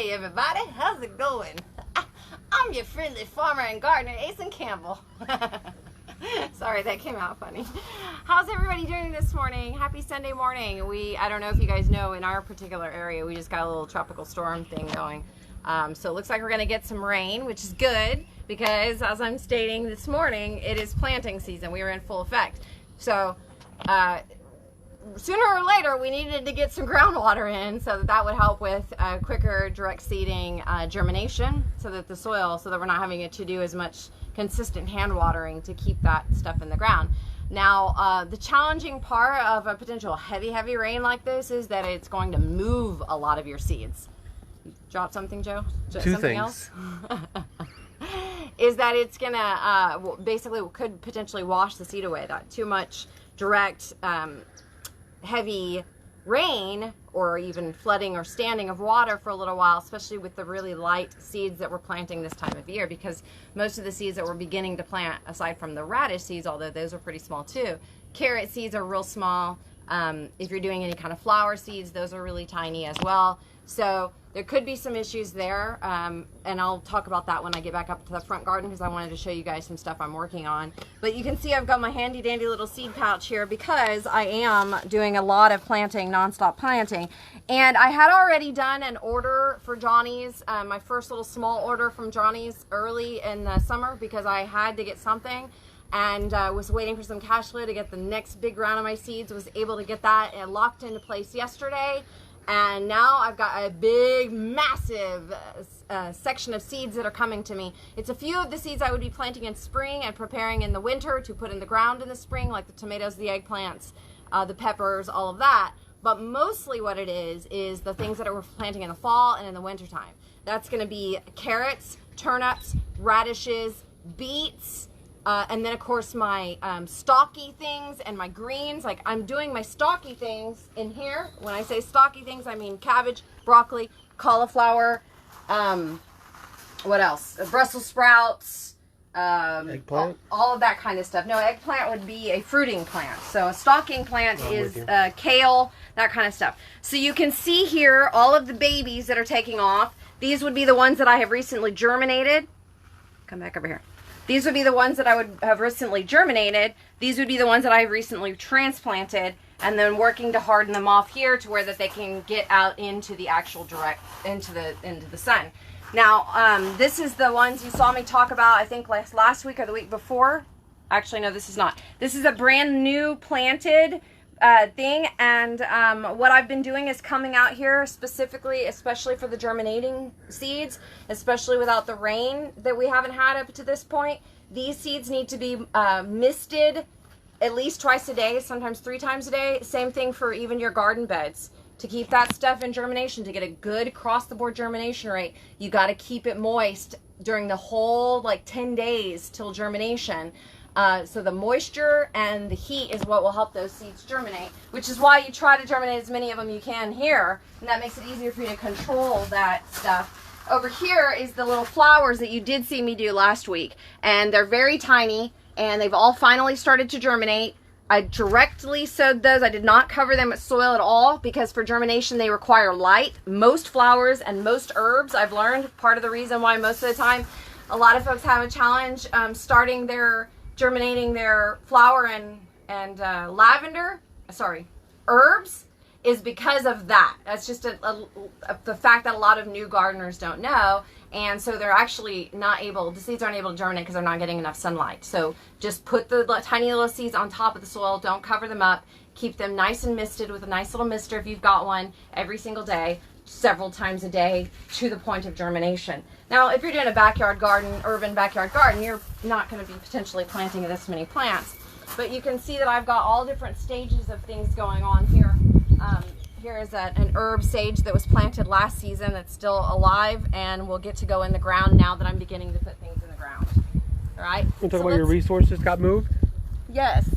Hey everybody, how's it going? I'm your friendly farmer and gardener, Aislynn Campbell. Sorry, that came out funny. How's everybody doing this morning? Happy Sunday morning. I don't know if you guys know, in our particular area, we just got a little tropical storm thing going. So it looks like we're gonna get some rain, which is good because, as I'm stating this morning, it is planting season. We are in full effect. So sooner or later, we needed to get some groundwater in so that would help with quicker direct seeding germination, so that we're not having to do as much consistent hand watering to keep that stuff in the ground. Now, the challenging part of a potential heavy rain like this is that it's going to move a lot of your seeds. Drop something, Joe? Two things. Else? Is that it's gonna basically could potentially wash the seed away. That too much direct heavy rain, or even flooding or standing of water for a little while, especially with the really light seeds that we're planting this time of year, because most of the seeds that we're beginning to plant, aside from the radish seeds, although those are pretty small too, carrot seeds are real small. If you're doing any kind of flower seeds, those are really tiny as well. So there could be some issues there, and I'll talk about that when I get back up to the front garden, because I wanted to show you guys some stuff I'm working on. But you can see I've got my handy dandy little seed pouch here because I am doing a lot of planting, nonstop planting. And I had already done an order for Johnny's, my first little small order from Johnny's early in the summer, because I had to get something, and was waiting for some cash flow to get the next big round of my seeds. Was able to get that and locked into place yesterday. And now I've got a big, massive section of seeds that are coming to me. It's a few of the seeds I would be planting in spring and preparing in the winter to put in the ground in the spring, like the tomatoes, the eggplants, the peppers, all of that. But mostly what it is the things that we're planting in the fall and in the winter time. That's going to be carrots, turnips, radishes, beets, and then of course my stocky things and my greens. Like, I'm doing my stocky things in here. When I say stocky things, I mean cabbage, broccoli, cauliflower, what else? Brussels sprouts, eggplant, all of that kind of stuff. No, eggplant would be a fruiting plant. So a stalking plant is kale, that kind of stuff. So you can see here all of the babies that are taking off. These would be the ones that I have recently germinated. Come back over here. These would be the ones that I would have recently germinated. These would be the ones that I have recently transplanted, and then working to harden them off here to where that they can get out into the actual into the sun. Now, this is the ones you saw me talk about, I think last week or the week before. Actually, no, this is not. This is a brand new planted thing, and what I've been doing is coming out here specifically, especially for the germinating seeds, especially without the rain that we haven't had up to this point. These seeds need to be misted at least twice a day, sometimes 3 times a day. Same thing for even your garden beds. To keep that stuff in germination, to get a good across-the-board germination rate, you got to keep it moist during the whole 10 days till germination. So the moisture and the heat is what will help those seeds germinate, which is why you try to germinate as many of them you can here, and that makes it easier for you to control that stuff. Over here is the little flowers that you did see me do last week, and they're very tiny, and they've all finally started to germinate. I directly sowed those. I did not cover them with soil at all, because for germination they require light. Most flowers and most herbs, I've learned, part of the reason why most of the time a lot of folks have a challenge germinating their flower and herbs, is because of that. That's just the fact that a lot of new gardeners don't know, and so they're actually the seeds aren't able to germinate because they're not getting enough sunlight. So just put the tiny little seeds on top of the soil, don't cover them up, keep them nice and misted with a nice little mister if you've got one, every single day, several times a day, to the point of germination. Now, if you're doing a backyard garden, urban backyard garden, you're not going to be potentially planting this many plants. But you can see that I've got all different stages of things going on here. Here is an herb sage that was planted last season that's still alive and will get to go in the ground now that I'm beginning to put things in the ground. All right? You talk about your resources got moved? Yes.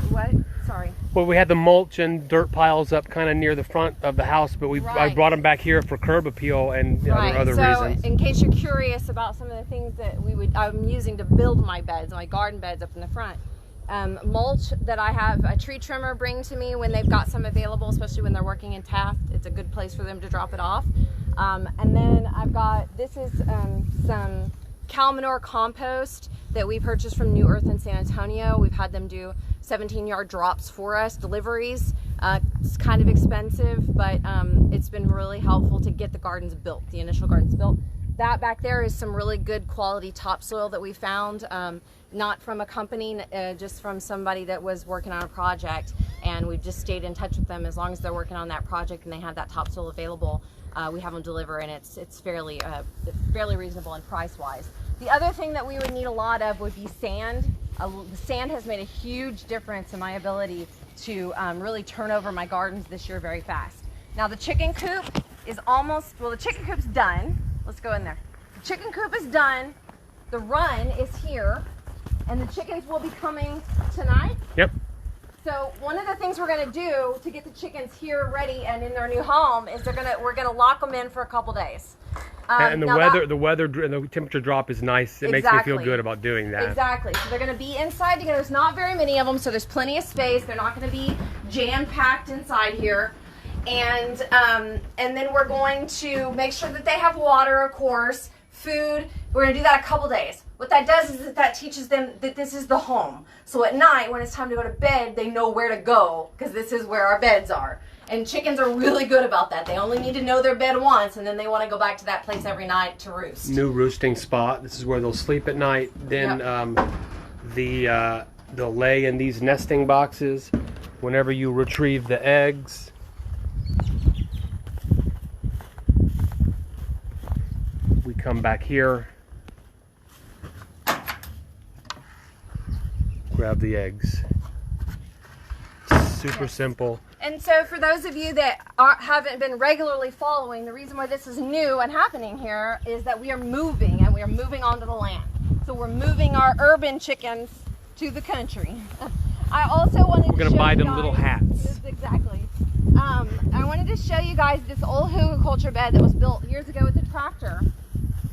What? Sorry. Well, we had the mulch and dirt piles up kind of near the front of the house, but I brought them back here for curb appeal and other reasons. So, in case you're curious about some of the things that I'm using to build my beds, my garden beds up in the front. mulch that I have a tree trimmer bring to me when they've got some available, especially when they're working in Taft. It's a good place for them to drop it off. And then I've got, this is some cow manure compost that we purchased from New Earth in San Antonio. We've had them do 17-yard drops for us, deliveries. It's kind of expensive, but it's been really helpful to get the gardens built, the initial gardens built. That back there is some really good quality topsoil that we found, not from a company, just from somebody that was working on a project, and we've just stayed in touch with them. As long as they're working on that project and they have that topsoil available, we have them deliver, and it's fairly reasonable and price-wise. The other thing that we would need a lot of would be sand. The sand has made a huge difference in my ability to really turn over my gardens this year very fast. Now the chicken coop is almost, well, the chicken coop's done. Let's go in there. The chicken coop is done. The run is here, and the chickens will be coming tonight. Yep. So one of the things we're going to do to get the chickens here ready and in their new home is we're going to lock them in for a couple days. And the weather and the temperature drop is nice. It makes me feel good about doing that. Exactly. So they're going to be inside together. There's not very many of them, so there's plenty of space. They're not going to be jam-packed inside here. And then we're going to make sure that they have water, of course, food. We're going to do that a couple days. What that does is that teaches them that this is the home. So at night, when it's time to go to bed, they know where to go, because this is where our beds are. And chickens are really good about that. They only need to know their bed once, and then they want to go back to that place every night to roost. New roosting spot. This is where they'll sleep at night. Then they'll lay in these nesting boxes whenever you retrieve the eggs. We come back here, grab the eggs. Super simple. And so for those of you that haven't been regularly following, the reason why this is new and happening here is that we are moving, and we are moving onto the land. So we're moving our urban chickens to the country. I also wanted to show you guys, we're going to buy them little hats. Exactly. I wanted to show you guys this old hugelkultur bed that was built years ago with a tractor.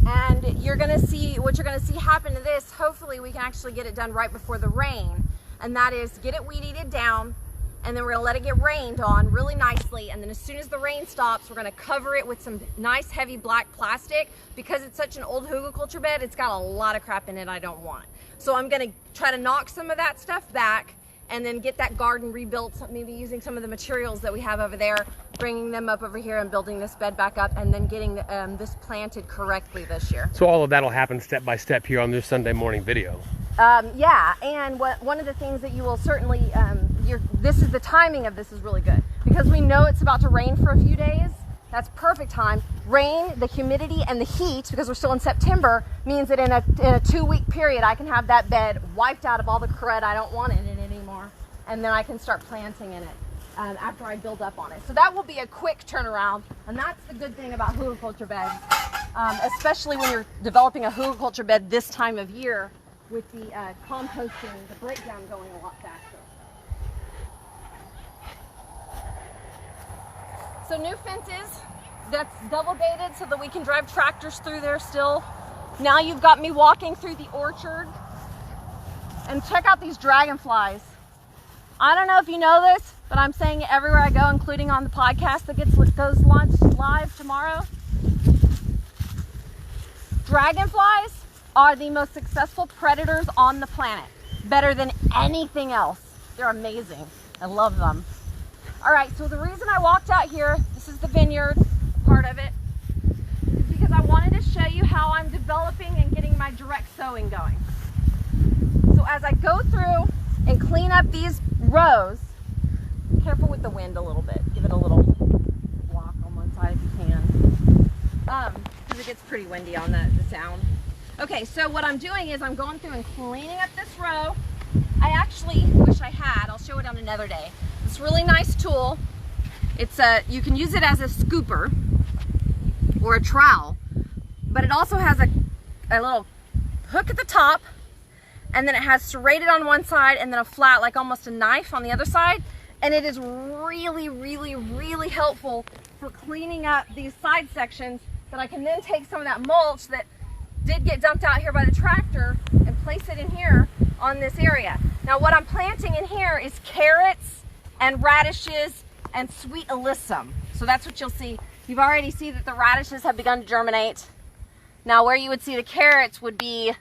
And you're going to see, what you're going to see happen to this, hopefully we can actually get it done right before the rain. And that is get it weed-eated down, and then we're going to let it get rained on really nicely, and then as soon as the rain stops, we're going to cover it with some nice heavy black plastic. Because it's such an old hugelkultur bed, it's got a lot of crap in it I don't want. So I'm going to try to knock some of that stuff back and then get that garden rebuilt, maybe using some of the materials that we have over there, bringing them up over here and building this bed back up, and then getting this planted correctly this year. So all of that will happen step by step here on this Sunday morning video. Yeah, and one of the things that you will certainly, the timing of this is really good, because we know it's about to rain for a few days. That's perfect time. Rain, the humidity, and the heat, because we're still in September, means that in a 2-week period, I can have that bed wiped out of all the crud I don't want in it anymore, and then I can start planting in it after I build up on it. So that will be a quick turnaround, and that's the good thing about hugelkultur beds, especially when you're developing a hugelkultur bed this time of year, with the composting, the breakdown going a lot faster. So new fences, that's double gated so that we can drive tractors through there still. Now you've got me walking through the orchard. And check out these dragonflies. I don't know if you know this, but I'm saying it everywhere I go, including on the podcast that goes launched live tomorrow. Dragonflies are the most successful predators on the planet. Better than anything else. They're amazing. I love them. All right, so the reason I walked out here, this is the vineyard part of it, is because I wanted to show you how I'm developing and getting my direct sowing going. So as I go through and clean up these rows, be careful with the wind a little bit. Give it a little block on one side if you can, because it gets pretty windy on the sound. Okay, so what I'm doing is I'm going through and cleaning up this row. I actually wish I had, I'll show it on another day. This really nice tool. It's you can use it as a scooper or a trowel, but it also has a little hook at the top, and then it has serrated on one side and then a flat, like almost a knife on the other side. And it is really, really, really helpful for cleaning up these side sections, that I can then take some of that mulch that did get dumped out here by the tractor and place it in here on this area. Now what I'm planting in here is carrots and radishes and sweet alyssum. So that's what you'll see. You've already seen that the radishes have begun to germinate. Now where you would see the carrots would be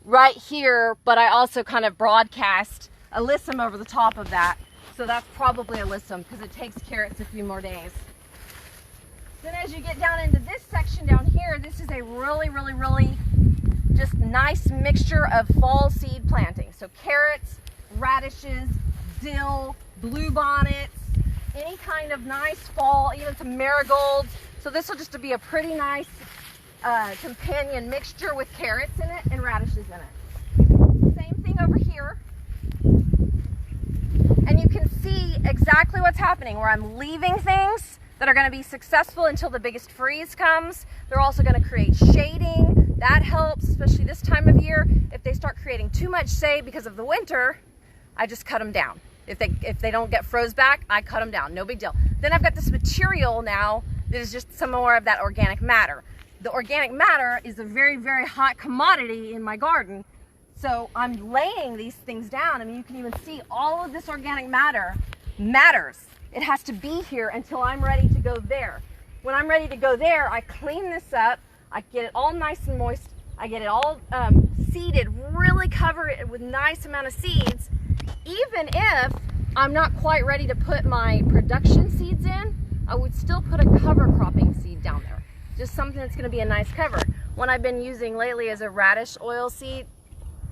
right here, but I also kind of broadcast alyssum over the top of that. So that's probably alyssum because it takes carrots a few more days. Then as you get down into this section down here, this is a really just nice mixture of fall seed planting. So carrots, radishes, dill, bluebonnets, any kind of nice fall, even some marigolds. So this will just be a pretty nice companion mixture with carrots in it and radishes in it. Same thing over here. And you can see exactly what's happening where I'm leaving things that are going to be successful until the biggest freeze comes. They're also going to create shading. That helps, especially this time of year. If they start creating too much shade because of the winter, I just cut them down. If they don't get froze back, I cut them down. No big deal. Then I've got this material now that is just some more of that organic matter. The organic matter is a very hot commodity in my garden. So I'm laying these things down. I mean, you can even see all of this organic matter matters. It has to be here until I'm ready to go there. When I'm ready to go there, I clean this up. I get it all nice and moist. I get it all seeded, really cover it with nice amount of seeds. Even if I'm not quite ready to put my production seeds in, I would still put a cover cropping seed down there. Just something that's gonna be a nice cover. One I've been using lately is a radish oilseed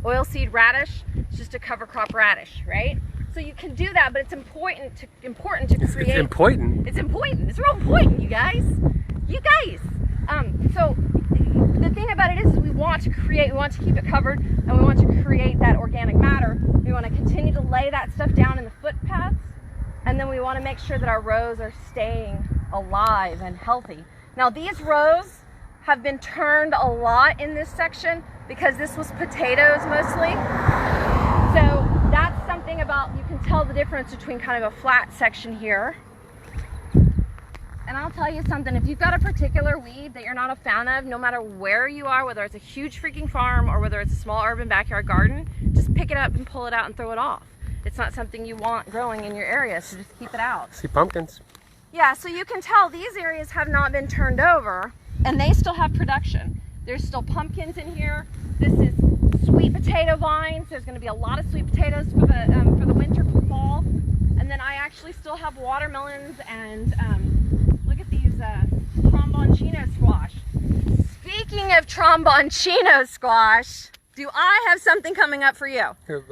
radish. It's just a cover crop radish, right? So you can do that, but it's important to create. It's important. It's important. It's real important, you guys. So the thing about it is we want to keep it covered, and we want to create that organic matter. We want to continue to lay that stuff down in the footpaths, and then we want to make sure that our rows are staying alive and healthy. Now these rows have been turned a lot in this section because this was potatoes mostly. So that's something about, you can tell the difference between kind of a flat section here. And I'll tell you something, if you've got a particular weed that you're not a fan of, no matter where you are, whether it's a huge freaking farm or whether it's a small urban backyard garden, just pick it up and pull it out and throw it off. It's not something you want growing in your area, so just keep it out. See pumpkins. Yeah, so you can tell these areas have not been turned over and they still have production. There's still pumpkins in here. This is sweet potato vines. There's going to be a lot of sweet potatoes for the winter, for fall. And then I actually still have watermelons and look at these tromboncino squash. Speaking of tromboncino squash, do I have something coming up for you? Here,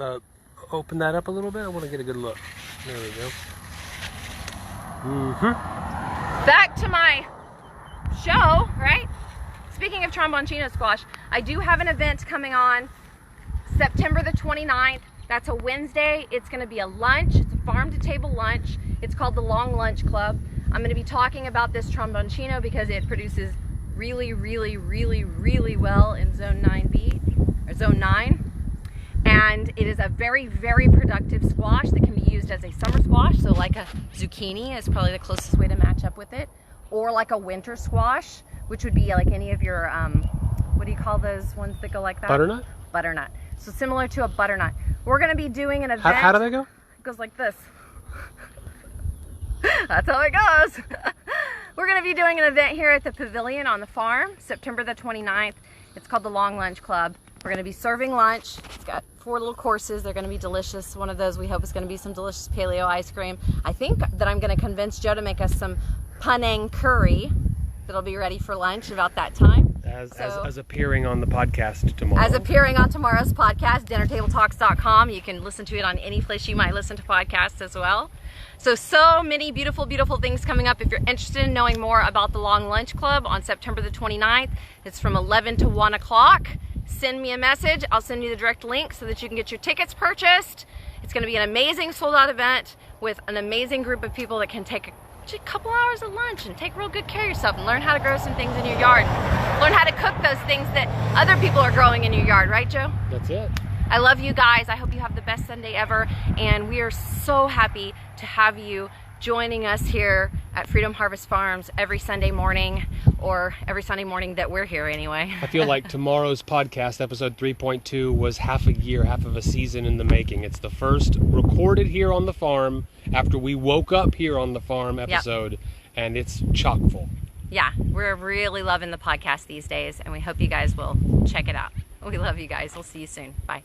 open that up a little bit. I want to get a good look. There we go. Back to my show, right? Speaking of tromboncino squash, I do have an event coming on September the 29th. That's a Wednesday. It's going to be a lunch. It's a farm-to-table lunch. It's called the Long Lunch Club. I'm going to be talking about this tromboncino because it produces really well in Zone 9B, or Zone 9. And it is a very productive squash that can be used as a summer squash. So like a zucchini is probably the closest way to match up with it. Or like a winter squash, which would be like any of your, what do you call those ones that go like that? Butternut? Butternut. So similar to a butternut. We're going to be doing an event. How do they go? It goes like this. That's how it goes. We're going to be doing an event here at the pavilion on the farm, September the 29th. It's called the Long Lunch Club. We're going to be serving lunch. It's got 4 little courses. They're going to be delicious. One of those we hope is going to be some delicious paleo ice cream. I think that I'm going to convince Joe to make us some Penang curry that'll be ready for lunch about that time. As appearing on the podcast tomorrow. As appearing on tomorrow's podcast, dinnertabletalks.com. You can listen to it on any place you might listen to podcasts as well. So many beautiful things coming up. If you're interested in knowing more about the Long Lunch Club on September the 29th, it's from 11 to 1 o'clock. Send me a message. I'll send you the direct link so that you can get your tickets purchased. It's going to be an amazing sold-out event with an amazing group of people that can take a couple hours of lunch and take real good care of yourself and learn how to grow some things in your yard. Learn how to cook those things that other people are growing in your yard, right, Joe? That's it. I love you guys. I hope you have the best Sunday ever, and we are so happy to have you joining us here at Freedom Harvest Farms every Sunday morning, or every Sunday morning that we're here anyway. I feel like tomorrow's podcast, episode 3.2, was half a year, half of a season in the making. It's the first recorded here on the farm after we woke up here on the farm episode. Yep. and it's chock full. Yeah, we're really loving the podcast these days, and we hope you guys will check it out. We love you guys. We'll see you soon. Bye.